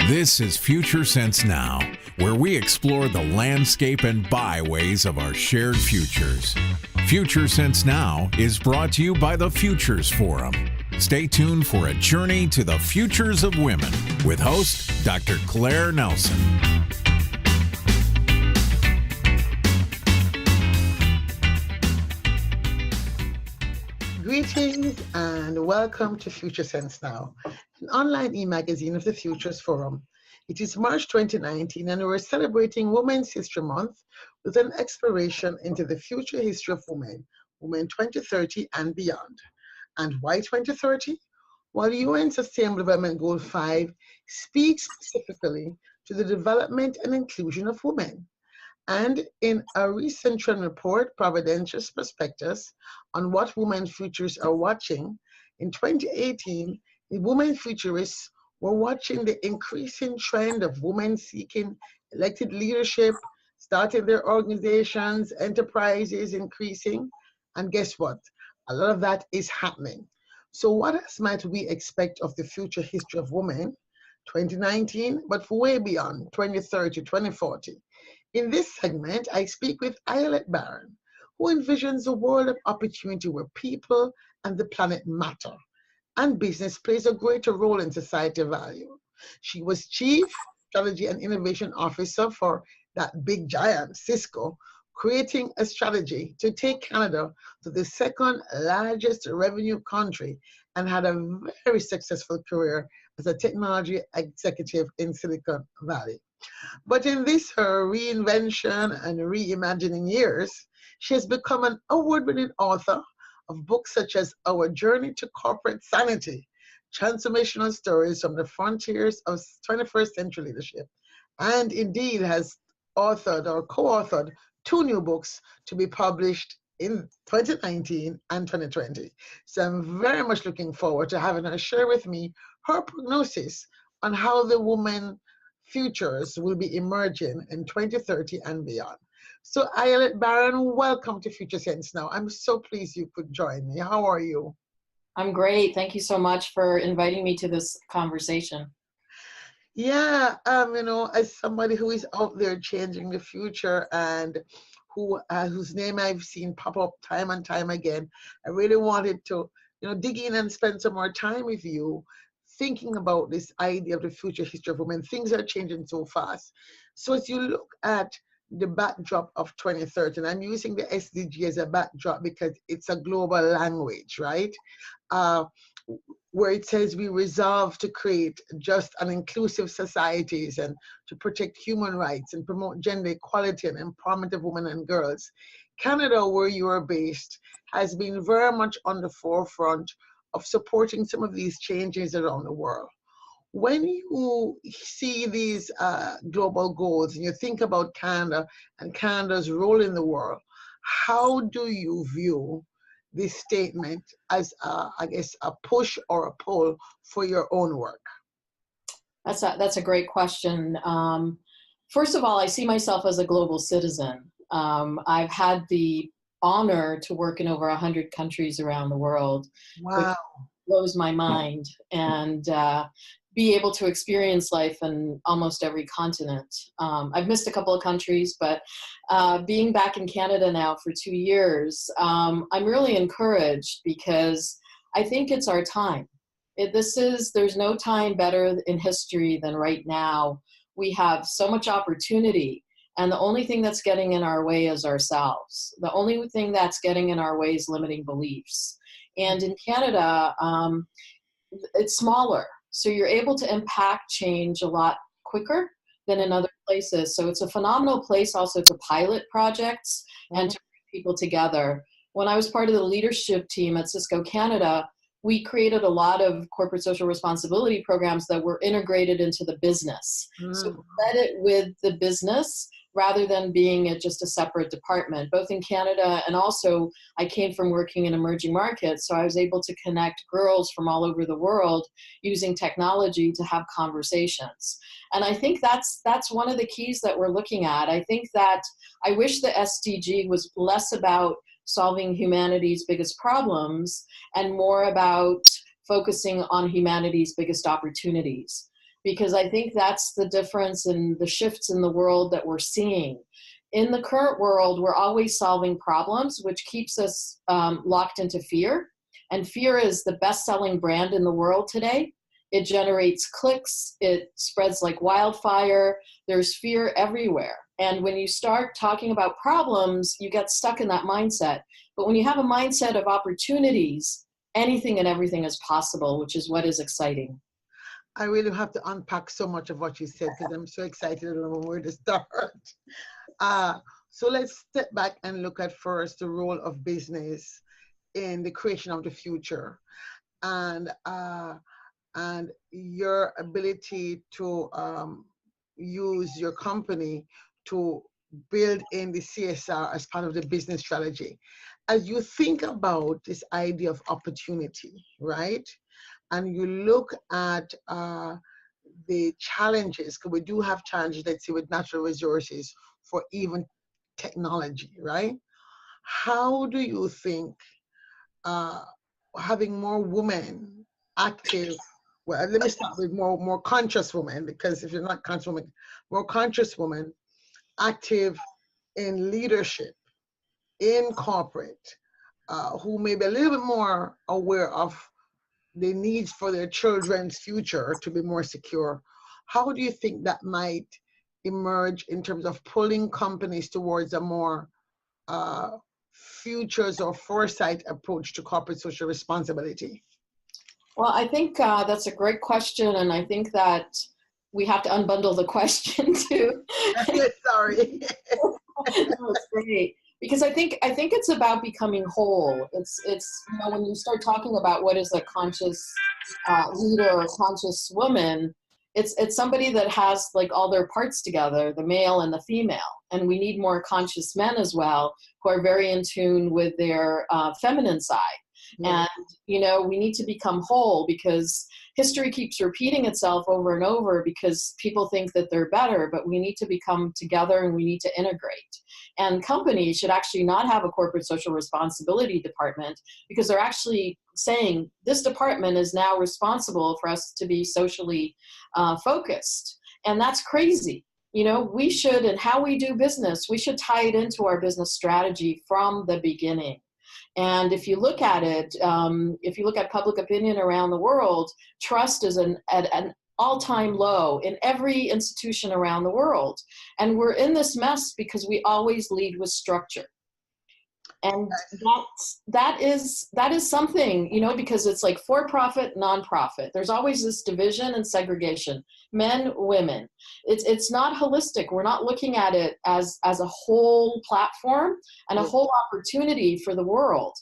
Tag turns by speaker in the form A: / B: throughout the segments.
A: This is Future Sense Now, where we explore the landscape and byways of our shared futures. Future Sense Now is brought to you by the Futures Forum. Stay tuned for a journey to the futures of women with host Dr. Claire Nelson.
B: Greetings and welcome to Future Sense Now, an online e-magazine of the Futures Forum. It is March 2019 and we're celebrating Women's History Month with an exploration into the future history of women 2030 and beyond. And why 2030? Well, UN Sustainable Development Goal 5 speaks specifically to the development and inclusion of women. And in a recent trend report, Providential's Prospectus on what women futurists are watching, in 2018, the women futurists were watching the increasing trend of women seeking elected leadership, starting their organizations, enterprises increasing. And guess what? A lot of that is happening. So what else might we expect of the future history of women, 2019, but for way beyond, 2030, 2040? In this segment, I speak with Ayelet Barron, who envisions a world of opportunity where people and the planet matter, and business plays a greater role in society value. She was Chief Strategy and Innovation Officer for that big giant, Cisco, creating a strategy to take Canada to the second largest revenue country, and had a very successful career as a technology executive in Silicon Valley. But in this her reinvention and reimagining years, she has become an award-winning author of books such as Our Journey to Corporate Sanity, Transformational Stories from the Frontiers of 21st Century Leadership, and indeed has authored or co-authored 2 new books to be published in 2019 and 2020. So I'm very much looking forward to having her share with me her prognosis on how the woman futures will be emerging in 2030 and beyond. So Ayelet Barron, welcome to Future Sense Now. I'm so pleased you could join me. How are you?
C: I'm great. Thank you so much for inviting me to this conversation.
B: Yeah, as somebody who is out there changing the future and whose name I've seen pop up time and time again, I really wanted to, dig in and spend some more time with you thinking about this idea of the future history of women. Things are changing so fast. So as you look at the backdrop of 2030, and I'm using the SDG as a backdrop because it's a global language, right? Where it says we resolve to create just and inclusive societies and to protect human rights and promote gender equality and empowerment of women and girls. Canada, where you are based, has been very much on the forefront of supporting some of these changes around the world. When you see these global goals and you think about Canada and Canada's role in the world, how do you view this statement as, a push or a pull for your own work?
C: That's a great question. First of all, I see myself as a global citizen. I've had the honor to work in over 100 countries around the world.
B: Wow.
C: Which blows my mind, and be able to experience life in almost every continent. I've missed a couple of countries, but being back in Canada now for 2 years, I'm really encouraged because I think it's our time. There's no time better in history than right now. We have so much opportunity, and the only thing that's getting in our way is ourselves. The only thing that's getting in our way is limiting beliefs. And in Canada, it's smaller. So you're able to impact change a lot quicker than in other places. So it's a phenomenal place also to pilot projects and to bring people together. When I was part of the leadership team at Cisco Canada, we created a lot of corporate social responsibility programs that were integrated into the business. So we led it with the business rather than being just a separate department, both in Canada and also I came from working in emerging markets. So I was able to connect girls from all over the world using technology to have conversations. And I think that's one of the keys that we're looking at. I think that I wish the SDG was less about solving humanity's biggest problems and more about focusing on humanity's biggest opportunities. because I think that's the difference in the shifts in the world that we're seeing. In the current world, we're always solving problems, which keeps us locked into fear. And fear is the best-selling brand in the world today. It generates clicks. It spreads like wildfire. There's fear everywhere. And when you start talking about problems, you get stuck in that mindset. But when you have a mindset of opportunities, anything and everything is possible, which is what is exciting.
B: I really have to unpack so much of what you said because I'm so excited. I don't know where to start. So let's step back and look at first the role of business in the creation of the future, and your ability to use your company to build in the CSR as part of the business strategy. As you think about this idea of opportunity, right? And you look at the challenges, because we do have challenges, let's say, with natural resources for even technology, right? How do you think having more women active, well, let me start with more conscious women, because if you're not conscious women, more conscious women active in leadership, in corporate, who may be a little bit more aware of the needs for their children's future to be more secure. How do you think that might emerge in terms of pulling companies towards a more futures or foresight approach to corporate social responsibility?
C: Well, I think that's a great question, and I think that we have to unbundle the question too.
B: Sorry.
C: No, it's great. Because I think it's about becoming whole. It's you know, when you start talking about what is a conscious leader or conscious woman, it's somebody that has like all their parts together, the male and the female. And we need more conscious men as well, who are very in tune with their feminine side. And, you know, we need to become whole, because history keeps repeating itself over and over because people think that they're better, but we need to become together and we need to integrate. And companies should actually not have a corporate social responsibility department, because they're actually saying this department is now responsible for us to be socially focused. And that's crazy. You know, we should, and how we do business, we should tie it into our business strategy from the beginning. And if you look at it, if you look at public opinion around the world, trust is at an all-time low in every institution around the world. And we're in this mess because we always lead with structure. And that is something, you know, because it's like for-profit, nonprofit. There's always this division and segregation, men, women. It's not holistic. We're not looking at it as a whole platform and a whole opportunity for the world.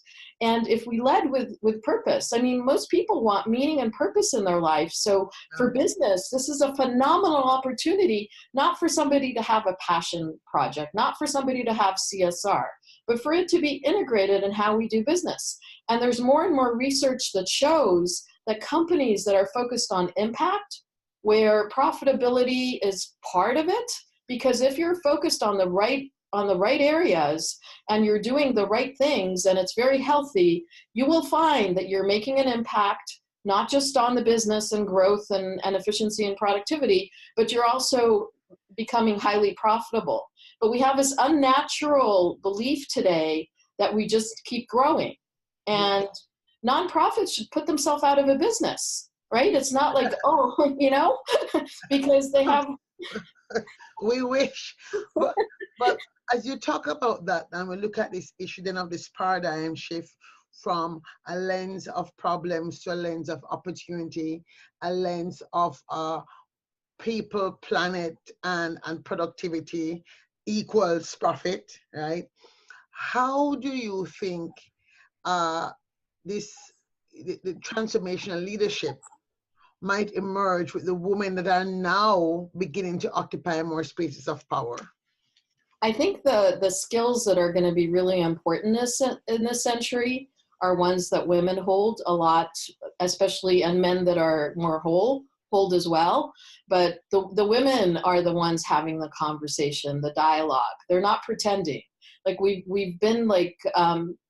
C: And if we led with purpose, I mean, most people want meaning and purpose in their life. So for business, this is a phenomenal opportunity, not for somebody to have a passion project, not for somebody to have CSR, but for it to be integrated in how we do business. And there's more and more research that shows that companies that are focused on impact, where profitability is part of it, because if you're focused on the right areas and you're doing the right things and it's very healthy, you will find that you're making an impact, not just on the business and growth and efficiency and productivity, but you're also becoming highly profitable. But we have this unnatural belief today that we just keep growing. And nonprofits should put themselves out of a business, right? It's not like, oh, you know, because they have...
B: We wish. But as you talk about that, and we look at this issue then of this paradigm shift from a lens of problems to a lens of opportunity, a lens of people, planet, and productivity equals profit, right? How do you think the transformational leadership might emerge with the women that are now beginning to occupy more spaces of power?
C: I think the skills that are going to be really important in this century are ones that women hold a lot, especially, and men that are more hold as well. But the women are the ones having the conversation, the dialogue. They're not pretending. Like we've been like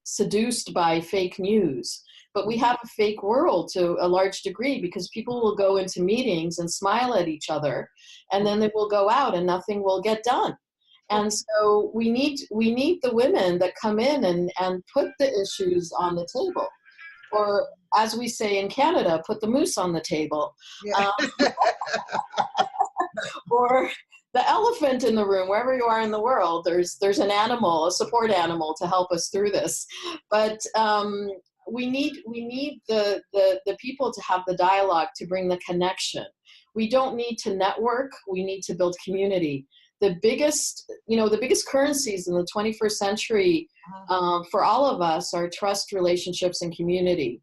C: seduced by fake news. But we have a fake world to a large degree because people will go into meetings and smile at each other, and then they will go out and nothing will get done. And so we need the women that come in and put the issues on the table, or as we say in Canada, put the moose on the table.
B: Yeah.
C: Or the elephant in the room. Wherever you are in the world, there's an animal, a support animal, to help us through this. But we need the people to have the dialogue, to bring the connection. We don't need to network. We need to build community. The biggest currencies in the 21st century for all of us are trust, relationships, and community.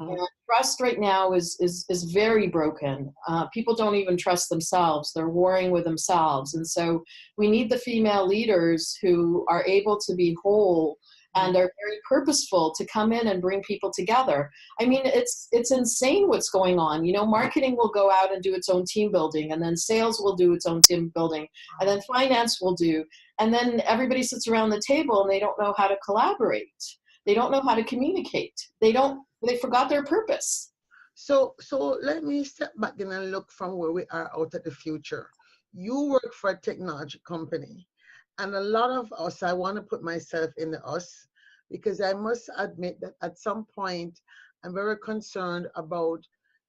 C: And trust right now is very broken. People don't even trust themselves. They're warring with themselves. And so we need the female leaders who are able to be whole and are very purposeful to come in and bring people together. I mean, it's insane what's going on. Marketing will go out and do its own team building, and then sales will do its own team building, and then finance will do. And then everybody sits around the table and they don't know how to collaborate. They don't know how to communicate. They forgot their purpose.
B: So let me step back and look from where we are out at the future. You work for a technology company, and a lot of us, I want to put myself in the us, because I must admit that at some point, I'm very concerned about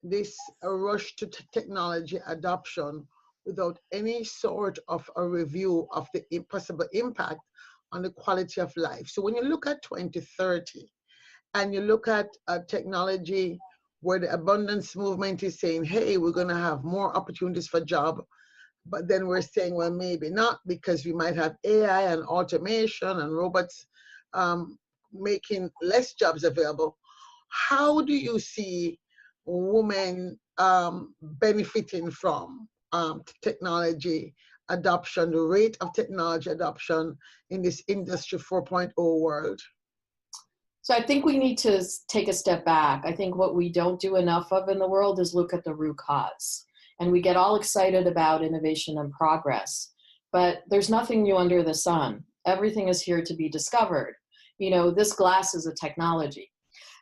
B: this rush to technology adoption without any sort of a review of the possible impact on the quality of life. So when you look at 2030, and you look at technology where the abundance movement is saying, hey, we're going to have more opportunities for job, but then we're saying, well, maybe not, because we might have AI and automation and robots making less jobs available. How do you see women benefiting from technology adoption, the rate of technology adoption in this Industry 4.0 world?
C: So I think we need to take a step back. I think what we don't do enough of in the world is look at the root cause. And we get all excited about innovation and progress, but there's nothing new under the sun. Everything is here to be discovered. This glass is a technology.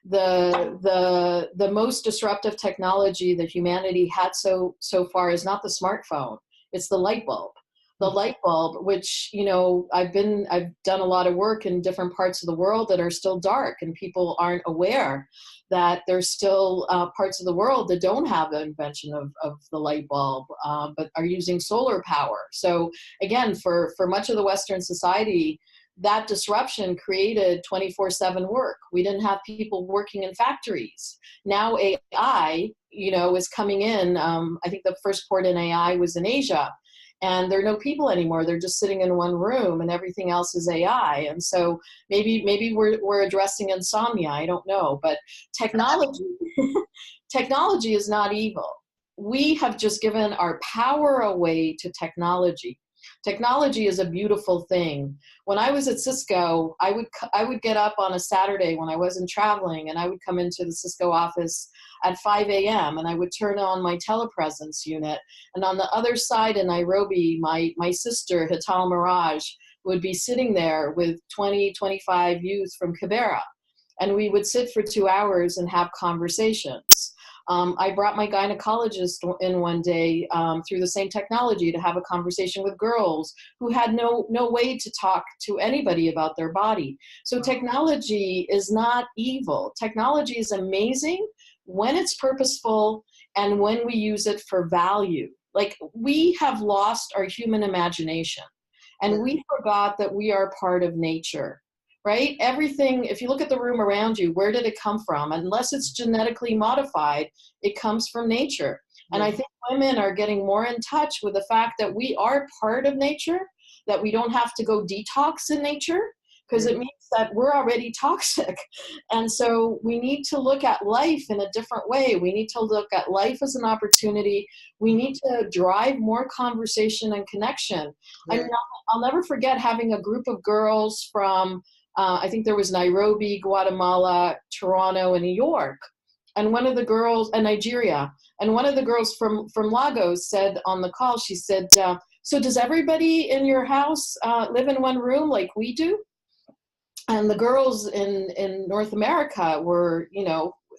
C: The most disruptive technology that humanity had so far is not the smartphone. It's the light bulb. The light bulb, which, I've done a lot of work in different parts of the world that are still dark, and people aren't aware that there's still parts of the world that don't have the invention of the light bulb, but are using solar power. So again, for much of the Western society, that disruption created 24/7 work. We didn't have people working in factories. Now AI, is coming in. I think the first port in AI was in Asia. And there are no people anymore. They're just sitting in one room, and everything else is AI. And so maybe we're addressing insomnia. I don't know. But technology is not evil. We have just given our power away to technology. Technology is a beautiful thing. When I was at Cisco, I would get up on a Saturday when I wasn't traveling, and I would come into the Cisco office at 5 a.m. and I would turn on my telepresence unit. And on the other side in Nairobi, my sister, Hital Miraj, would be sitting there with 20, 25 youth from Kibera. And we would sit for 2 hours and have conversations. I brought my gynecologist in one day through the same technology to have a conversation with girls who had no way to talk to anybody about their body. So technology is not evil. Technology is amazing when it's purposeful and when we use it for value. Like, we have lost our human imagination, and we forgot that we are part of nature. Right? Everything, if you look at the room around you, where did it come from? Unless it's genetically modified, it comes from nature. And I think women are getting more in touch with the fact that we are part of nature, that we don't have to go detox in nature, because it means that we're already toxic. And so we need to look at life in a different way. We need to look at life as an opportunity. We need to drive more conversation and connection. I mean, I'll never forget having a group of girls from I think there was Nairobi, Guatemala, Toronto, and New York. And one of the girls, and Nigeria, and one of the girls from Lagos said on the call, she said, so does everybody in your house live in one room like we do? And the girls in North America were,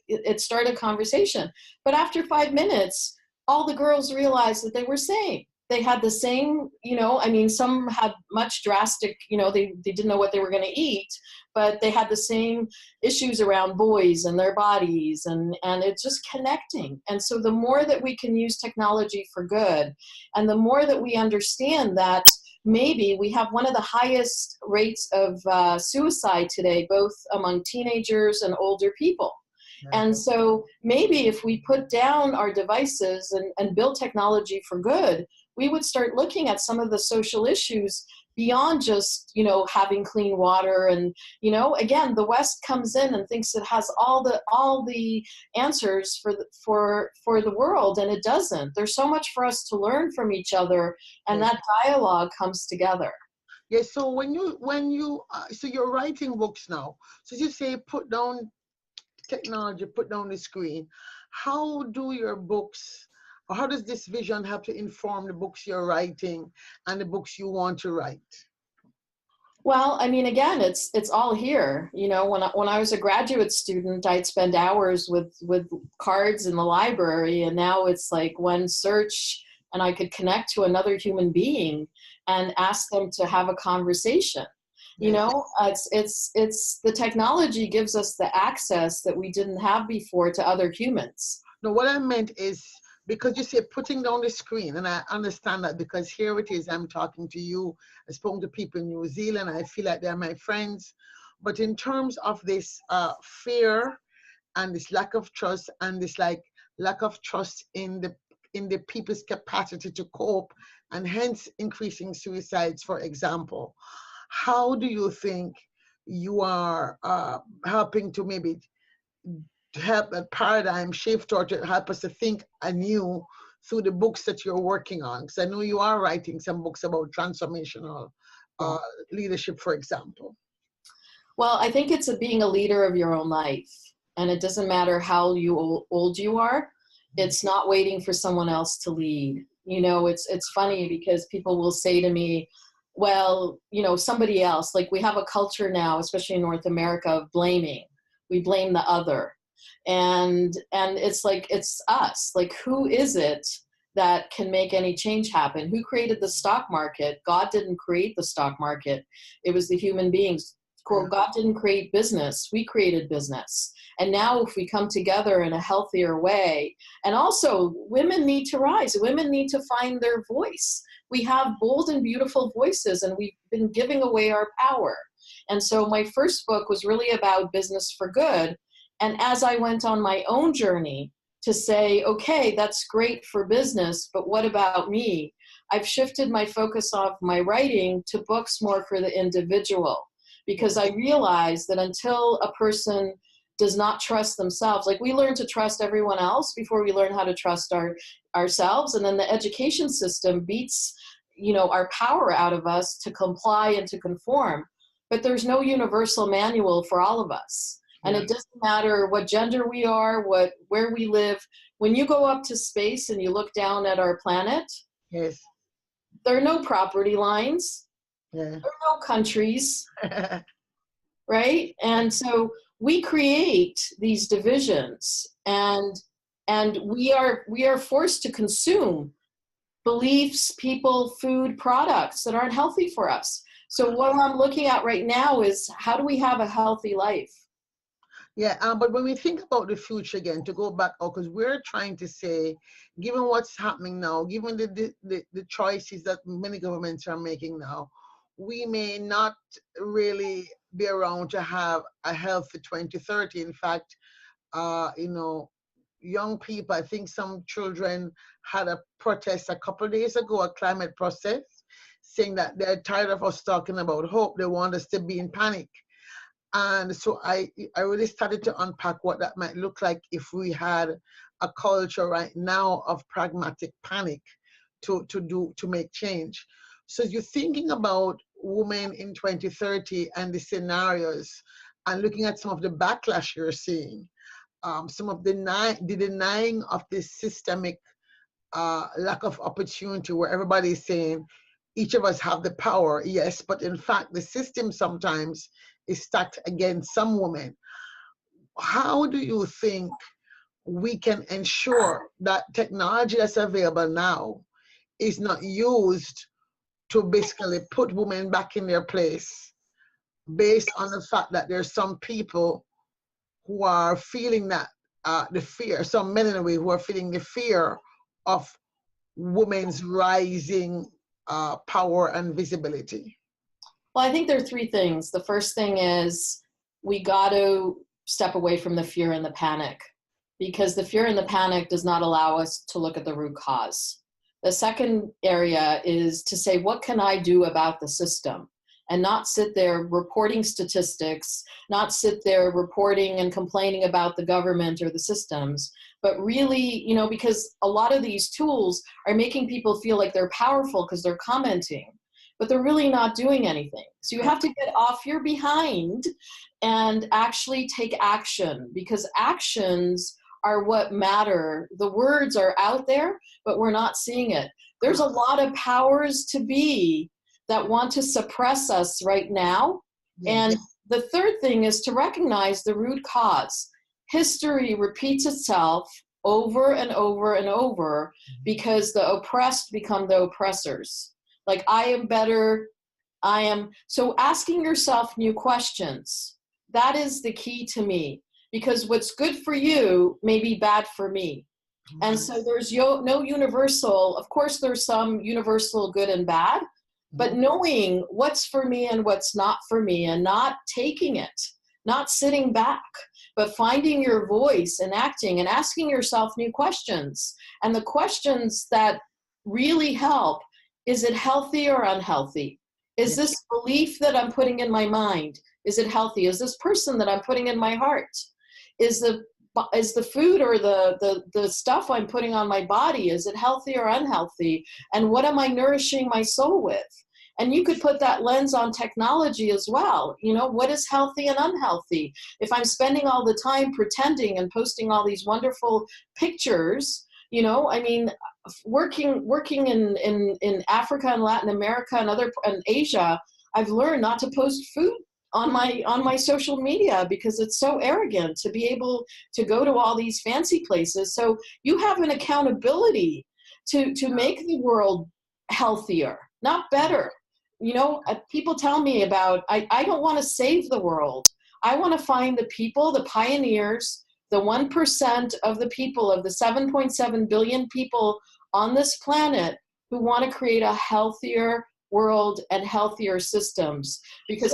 C: it started a conversation. But after 5 minutes, all the girls realized that they were same. They had the same, some had much drastic, they didn't know what they were going to eat, but they had the same issues around boys and their bodies, and it's just connecting. And so the more that we can use technology for good, and the more that we understand that maybe we have one of the highest rates of suicide today, both among teenagers and older people. And so maybe if we put down our devices and build technology for good, we would start looking at some of the social issues beyond just, having clean water. And, again, the West comes in and thinks it has all the answers for the world, and it doesn't. There's so much for us to learn from each other, and that dialogue comes together.
B: Yes. So when you so you're writing books now. So you say put down technology, put down the screen. How do your books, or how does this vision have to inform the books you're writing and the books you want to write?
C: Well, again, it's all here. When I was a graduate student, I'd spend hours with cards in the library, and now it's like one search and I could connect to another human being and ask them to have a conversation. It's the technology gives us the access that we didn't have before to other humans.
B: No, what I meant is, because you say putting down the screen, and I understand that, because here it is, I'm talking to you, I've spoken to people in New Zealand, I feel like they're my friends. But in terms of this fear and this lack of trust, and this lack of trust in the people's capacity to cope, and hence increasing suicides, for example, how do you think you are helping to maybe to help that paradigm shift, or to help us to think anew through the books that you're working on? Because I know you are writing some books about transformational leadership, for example.
C: Well, I think it's being a leader of your own life. And it doesn't matter how old you are. It's not waiting for someone else to lead. It's funny because people will say to me, well, somebody else, like we have a culture now, especially in North America, of blaming. We blame the other. And it's like, it's us. Like, who is it that can make any change happen? Who created the stock market? God didn't create the stock market. It was the human beings. God didn't create business. We created business. And now if we come together in a healthier way, and also women need to rise. Women need to find their voice. We have bold and beautiful voices, and we've been giving away our power. And so my first book was really about business for good. And as I went on my own journey to say, okay, that's great for business, but what about me? I've shifted my focus off my writing to books more for the individual, because I realized that until a person does not trust themselves, like we learn to trust everyone else before we learn how to trust ourselves. And then the education system beats, our power out of us to comply and to conform. But there's no universal manual for all of us. And it doesn't matter what gender we are, where we live. When you go up to space and you look down at our planet,
B: yes,
C: there are no property lines.
B: Yeah.
C: There are no countries, right? And so we create these divisions, and we are forced to consume beliefs, people, food, products that aren't healthy for us. So what I'm looking at right now is, how do we have a healthy life?
B: Yeah, but when we think about the future again, to go back, because we're trying to say, given what's happening now, given the choices that many governments are making now, we may not really be around to have a healthy 2030. In fact, young people, I think some children had a protest a couple of days ago, a climate protest, saying that they're tired of us talking about hope. They want us to be in panic. And so I really started to unpack what that might look like if we had a culture right now of pragmatic panic to make change. So you're thinking about women in 2030 and the scenarios, and looking at some of the backlash you're seeing, some of the denying of this systemic lack of opportunity, where everybody's saying each of us have the power, yes, but in fact the system sometimes is stacked against some women. How do you think we can ensure that technology that's available now is not used to basically put women back in their place based on the fact that there's some people who are feeling that the fear, some men in a way who are feeling the fear of women's rising power and visibility?
C: Well, I think there are three things. The first thing is we got to step away from the fear and the panic, because the fear and the panic does not allow us to look at the root cause. The second area is to say, what can I do about the system? And not sit there reporting statistics, not sit there reporting and complaining about the government or the systems, but really, because a lot of these tools are making people feel like they're powerful because they're commenting, but they're really not doing anything. So you have to get off your behind and actually take action, because actions are what matter. The words are out there, but we're not seeing it. There's a lot of powers to be that want to suppress us right now. And the third thing is to recognize the root cause. History repeats itself over and over and over because the oppressed become the oppressors. Like, I am better, I am. So asking yourself new questions, that is the key to me, because what's good for you may be bad for me. And so there's no universal, of course there's some universal good and bad, but knowing what's for me and what's not for me, and not taking it, not sitting back, but finding your voice and acting and asking yourself new questions. And the questions that really help, is it healthy or unhealthy? Is this belief that I'm putting in my mind, is it healthy? Is this person that I'm putting in my heart? Is the food or the stuff I'm putting on my body, is it healthy or unhealthy? And what am I nourishing my soul with? And you could put that lens on technology as well. What is healthy and unhealthy? If I'm spending all the time pretending and posting all these wonderful pictures, working in Africa and Latin America and Asia, I've learned not to post food on my social media, because it's so arrogant to be able to go to all these fancy places. So you have an accountability to make the world healthier, not better. People tell me about, I don't want to save the world. I want to find the people, the pioneers, the 1% of the people, of the 7.7 billion people on this planet, who want to create a healthier world and healthier systems. Because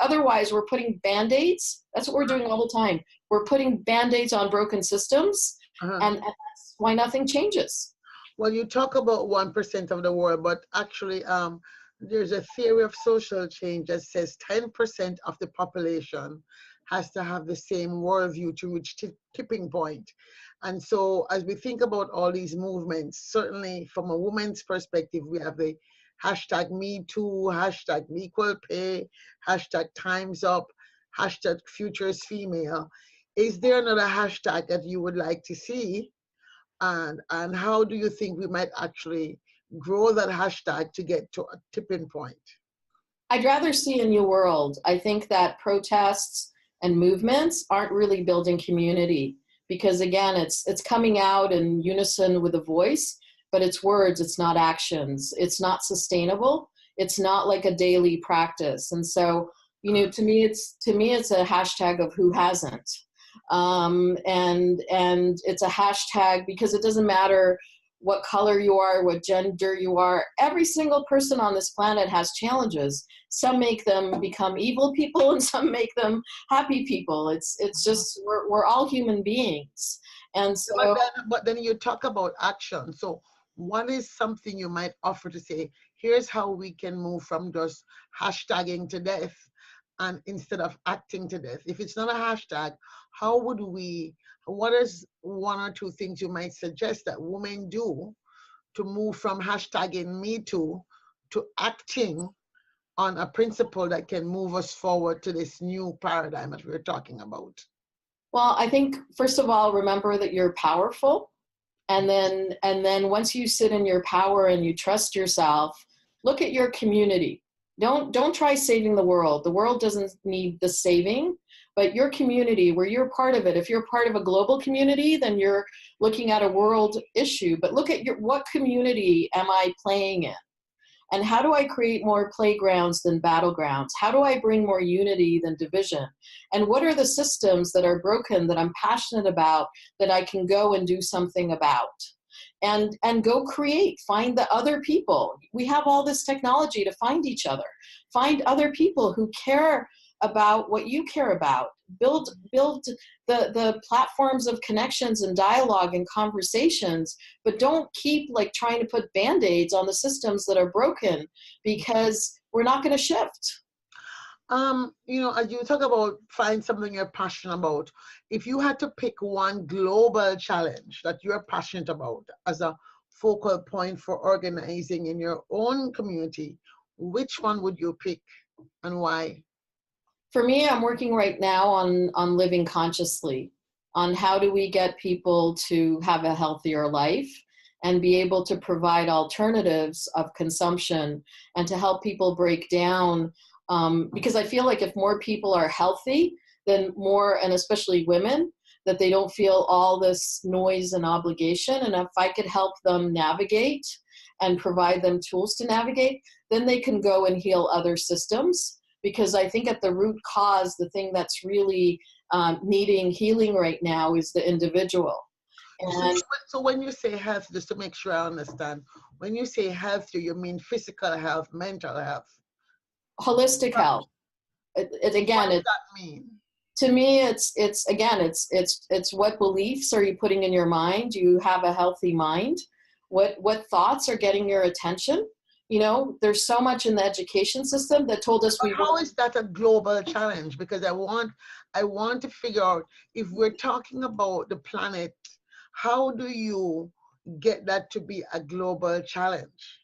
C: otherwise we're putting Band-Aids. That's what we're doing all the time. We're putting Band-Aids on broken systems, and that's why nothing changes.
B: Well, you talk about 1% of the world, but actually there's a theory of social change that says 10% of the population has to have the same worldview to reach tipping point. And so as we think about all these movements, certainly from a woman's perspective, we have the hashtag Me Too, hashtag Equal Pay, hashtag Time's Up, hashtag Futures Female. Is there another hashtag that you would like to see? And how do you think we might actually grow that hashtag to get to a tipping point?
C: I'd rather see a new world. I think that protests and movements aren't really building community, because again, it's coming out in unison with a voice, but it's words, it's not actions. It's not sustainable. It's not like a daily practice. And so, to me it's a hashtag of who hasn't. And it's a hashtag because it doesn't matter what color you are, what gender you are. Every single person on this planet has challenges. Some make them become evil people, and some make them happy people. It's just we're all human beings, and so.
B: But then you talk about action. So what is something you might offer to say? Here's how we can move from just hashtagging to death, and instead of acting to death. If it's not a hashtag, what is one or two things you might suggest that women do to move from hashtagging Me Too to acting on a principle that can move us forward to this new paradigm that we're talking about?
C: Well, I think, first of all, remember that you're powerful. And then once you sit in your power and you trust yourself, look at your community. Don't try saving the world. The world doesn't need the saving, but your community, where you're part of it, if you're part of a global community, then you're looking at a world issue. But look at what community am I playing in? And how do I create more playgrounds than battlegrounds? How do I bring more unity than division? And what are the systems that are broken that I'm passionate about that I can go and do something about? And go create, find the other people. We have all this technology to find each other. Find other people who care about what you care about. Build the platforms of connections and dialogue and conversations, but don't keep like trying to put band-aids on the systems that are broken, because we're not going to shift.
B: As you talk about find something you're passionate about, if you had to pick one global challenge that you're passionate about as a focal point for organizing in your own community, which one would you pick and why?
C: For me, I'm working right now on living consciously, on how do we get people to have a healthier life and be able to provide alternatives of consumption and to help people break down. Because I feel like if more people are healthy, then more, and especially women, that they don't feel all this noise and obligation. And if I could help them navigate and provide them tools to navigate, then they can go and heal other systems. Because I think at the root cause, the thing that's really needing healing right now is the individual. And
B: so when you say health, just to make sure I understand, when you say health, you mean physical health, mental health?
C: Holistic health. Again,
B: what does that mean?
C: To me, it's what beliefs are you putting in your mind? Do you have a healthy mind? What thoughts are getting your attention? There's so much in the education system that told us
B: how is that a global challenge? Because I want to figure out, if we're talking about the planet, how do you get that to be a global challenge?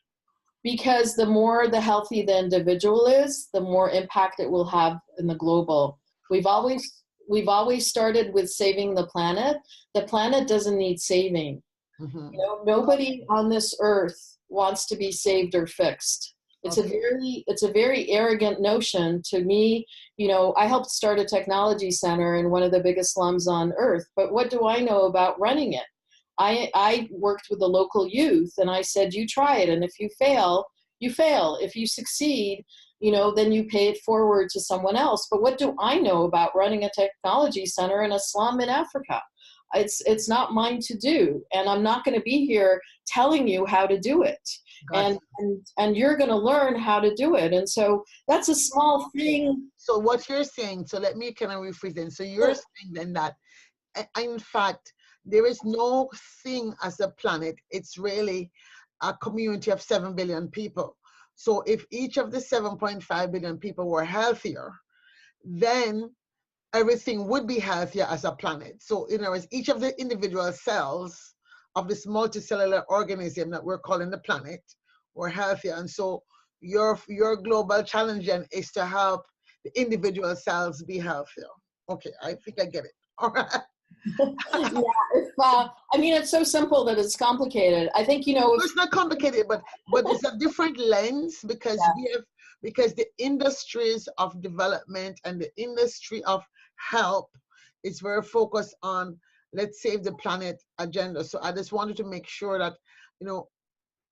C: Because the more the healthy the individual is, the more impact it will have in the global. We've always started with saving the planet. The planet doesn't need saving.
B: Mm-hmm.
C: Nobody on this earth wants to be saved or fixed. It's a very arrogant notion to me. I helped start a technology center in one of the biggest slums on earth, but what do I know about running it? I worked with the local youth and I said, you try it. And if you fail, you fail. If you succeed, then you pay it forward to someone else. But what do I know about running a technology center in a slum in Africa? It's not mine to do. And I'm not going to be here telling you how to do it. And you're going to learn how to do it. And so that's a small thing.
B: So what you're saying, so let me kind of rephrase then. So you're saying then that, in fact, there is no thing as a planet. It's really a community of 7 billion people. So if each of the 7.5 billion people were healthier, then everything would be healthier as a planet. So in other words, each of the individual cells of this multicellular organism that we're calling the planet were healthier. And so your global challenge then is to help the individual cells be healthier. Okay, I think I get it. All right.
C: It's so simple that it's complicated. I think
B: it's not complicated, but it's a different lens because the industries of development and the industry of help is very focused on let's save the planet agenda. So I just wanted to make sure that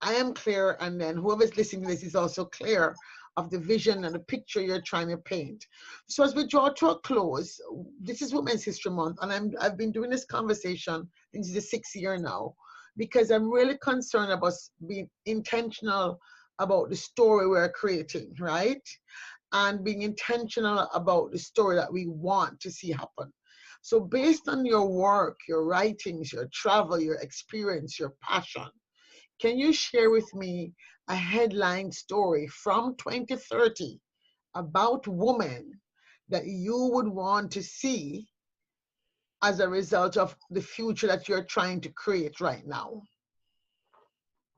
B: I am clear, and then whoever's listening to this is also clear of the vision and the picture you're trying to paint. So as we draw to a close, this is Women's History Month, and I've been doing this conversation, this is the 6th year now, because I'm really concerned about being intentional about the story we're creating, right? And being intentional about the story that we want to see happen. So based on your work, your writings, your travel, your experience, your passion, can you share with me a headline story from 2030 about women that you would want to see as a result of the future that you're trying to create right now?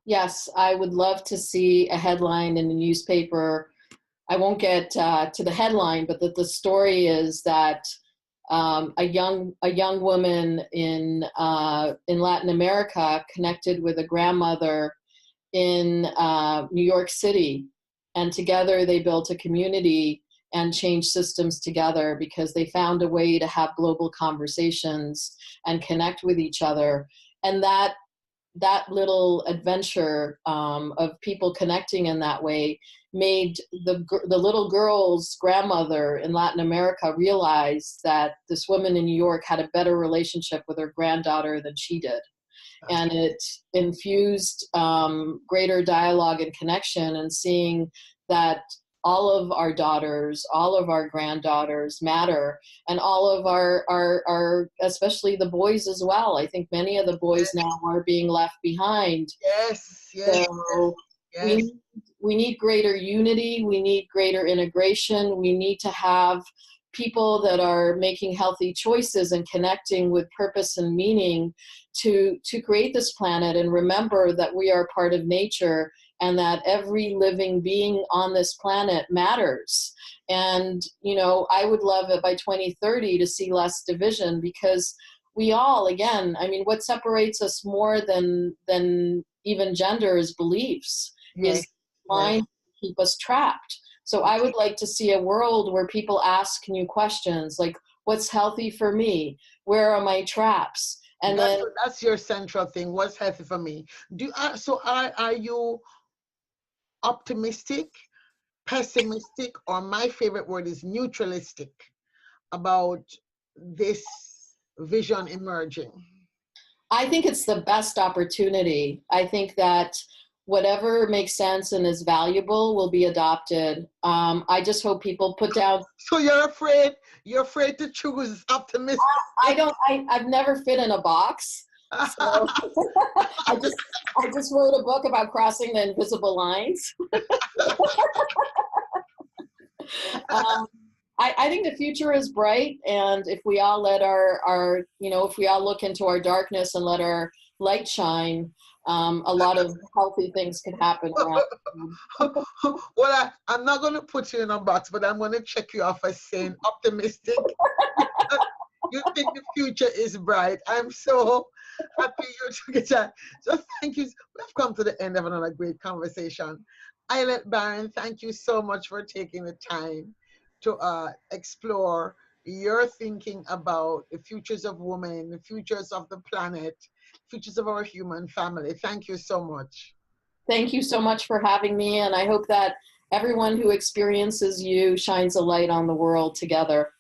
C: Yes, I would love to see a headline in the newspaper. I won't get to the headline, but the story is that a young woman in Latin America connected with a grandmother in New York City, And together they built a community and changed systems together because they found a way to have global conversations and connect with each other. And that little adventure of people connecting in that way made the little girl's grandmother in Latin America realize that this woman in New York had a better relationship with her granddaughter than she did. And it infused greater dialogue and connection, and seeing that all of our daughters, all of our granddaughters matter, and all of our especially the boys as well. I think many of the boys now are being left behind.
B: Yes.
C: So we need greater unity. We need greater integration. We need to have people that are making healthy choices and connecting with purpose and meaning to create this planet, and remember that we are part of nature and that every living being on this planet matters. And, I would love it by 2030 to see less division, because we all, again, I mean, what separates us more than even gender is beliefs, is mind keep us trapped. So I would like to see a world where people ask new questions like, what's healthy for me? Where are my traps? And
B: that's your central thing. What's healthy for me? Are you optimistic, pessimistic, or my favorite word is neutralistic about this vision emerging?
C: I think it's the best opportunity. I think that whatever makes sense and is valuable will be adopted. I just hope people put down.
B: So you're afraid to choose optimistic?
C: I've never fit in a box. So I just wrote a book about crossing the invisible lines. I think the future is bright, and if we all let if we all look into our darkness and let our light shine, a lot of healthy things could happen around.
B: Well, I'm not going to put you in a box, but I'm going to check you off as saying optimistic. You think the future is bright. I'm so happy you took it. So thank you. We've come to the end of another great conversation. Ayelet Barron, thank you so much for taking the time to explore your thinking about the futures of women, the futures of the planet, futures of our human family. Thank you so much.
C: Thank you so much for having me, and I hope that everyone who experiences you shines a light on the world together.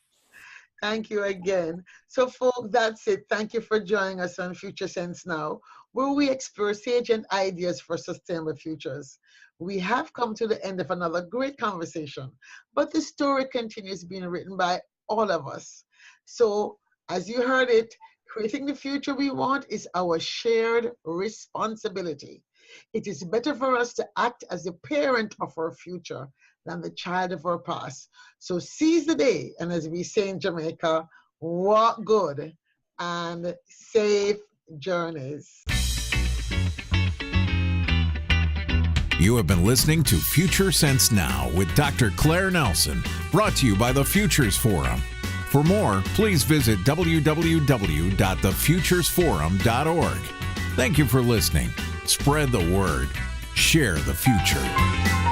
B: Thank you again. So folks, that's it. Thank you for joining us on Future Sense Now, where we explore salient ideas for sustainable futures. We have come to the end of another great conversation, but the story continues being written by all of us. So as you heard it, creating the future we want is our shared responsibility. It is better for us to act as the parent of our future than the child of our past. So seize the day, and as we say in Jamaica, walk good and safe journeys.
A: You have been listening to Future Sense Now with Dr. Claire Nelson, brought to you by the Futures Forum. For more, please visit www.thefuturesforum.org. Thank you for listening. Spread the word. Share the future.